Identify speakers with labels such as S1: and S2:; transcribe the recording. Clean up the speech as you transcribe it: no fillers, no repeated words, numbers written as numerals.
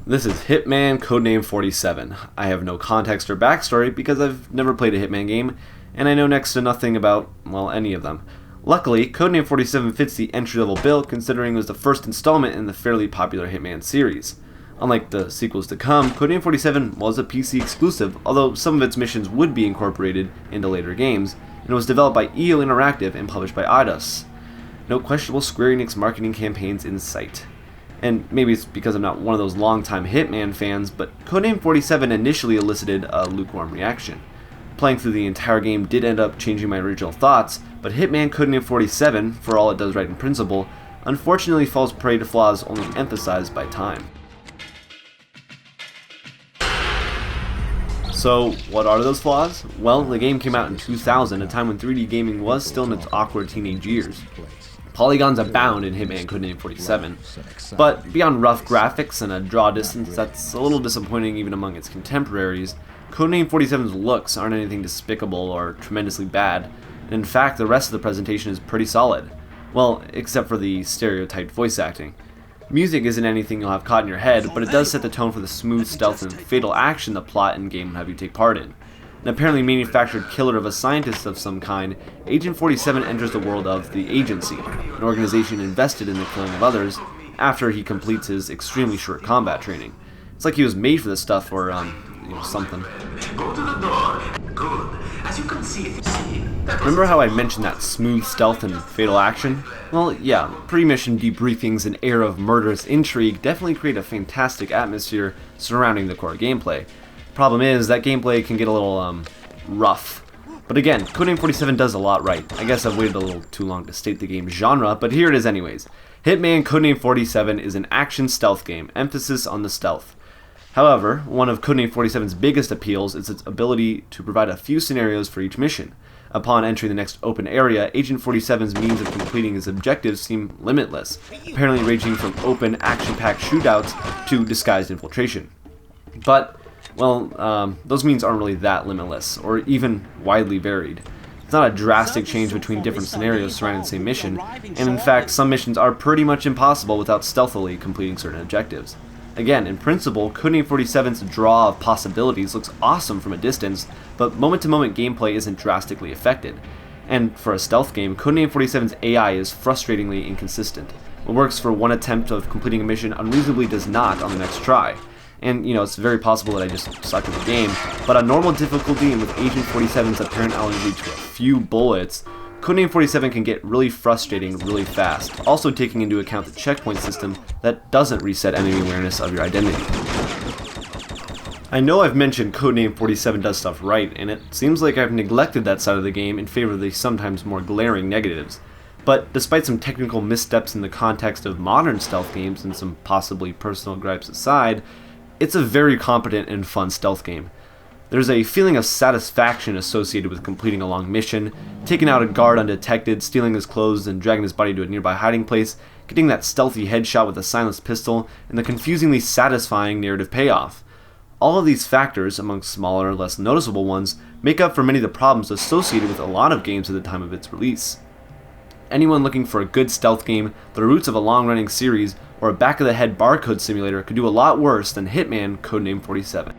S1: This is Hitman Codename 47. I have no context or backstory because I've never played a Hitman game, and I know next to nothing about, well, any of them. Luckily, Codename 47 fits the entry-level bill considering it was the first installment in the fairly popular Hitman series. Unlike the sequels to come, Codename 47 was a PC exclusive, although some of its missions would be incorporated into later games, and it was developed by Eidos Interactive and published by Eidos. No questionable Square Enix marketing campaigns in sight. And maybe it's because I'm not one of those longtime Hitman fans, but Codename 47 initially elicited a lukewarm reaction. Playing through the entire game did end up changing my original thoughts, but Hitman Codename 47, for all it does right in principle, unfortunately falls prey to flaws only emphasized by time. So, what are those flaws? Well, the game came out in 2000, a time when 3D gaming was still in its awkward teenage years. Polygons abound in Hitman Codename 47, but beyond rough graphics and a draw distance that's a little disappointing even among its contemporaries, Codename 47's looks aren't anything despicable or tremendously bad, and in fact the rest of the presentation is pretty solid. Well, except for the stereotyped voice acting. Music isn't anything you'll have caught in your head, but it does set the tone for the smooth stealth and fatal action the plot and game will have you take part in. An apparently manufactured killer of a scientist of some kind, Agent 47 enters the world of the Agency, an organization invested in the killing of others, after he completes his extremely short combat training. It's like he was made for this stuff, or, something.
S2: Go to the door. Good. As you can see,
S1: Remember how I mentioned that smooth stealth and fatal action? Well, yeah, pre-mission debriefings and air of murderous intrigue definitely create a fantastic atmosphere surrounding the core gameplay. Problem is, that gameplay can get a little, rough. But again, Codename 47 does a lot right. I guess I've waited a little too long to state the game's genre, but here it is anyways. Hitman Codename 47 is an action stealth game, emphasis on the stealth. However, one of Codename 47's biggest appeals is its ability to provide a few scenarios for each mission. Upon entering the next open area, Agent 47's means of completing his objectives seem limitless, apparently ranging from open, action-packed shootouts to disguised infiltration. But well, those means aren't really that limitless, or even widely varied. It's not a drastic change between different scenarios surrounding the same mission, and in fact, some missions are pretty much impossible without stealthily completing certain objectives. Again, in principle, Codename 47's draw of possibilities looks awesome from a distance, but moment-to-moment gameplay isn't drastically affected. And for a stealth game, Codename 47's AI is frustratingly inconsistent. What works for one attempt of completing a mission unreasonably does not on the next try. And, it's very possible that I just suck at the game, but on normal difficulty and with Agent 47's apparent LNG to a few bullets, Codename 47 can get really frustrating really fast, also taking into account the checkpoint system that doesn't reset enemy awareness of your identity. I know I've mentioned Codename 47 does stuff right, and it seems like I've neglected that side of the game in favor of the sometimes more glaring negatives. But despite some technical missteps in the context of modern stealth games and some possibly personal gripes aside, it's a very competent and fun stealth game. There's a feeling of satisfaction associated with completing a long mission, taking out a guard undetected, stealing his clothes and dragging his body to a nearby hiding place, getting that stealthy headshot with a silenced pistol, and the confusingly satisfying narrative payoff. All of these factors, among smaller, less noticeable ones, make up for many of the problems associated with a lot of games at the time of its release. Anyone looking for a good stealth game, the roots of a long-running series, or a back-of-the-head barcode simulator could do a lot worse than Hitman Codename 47.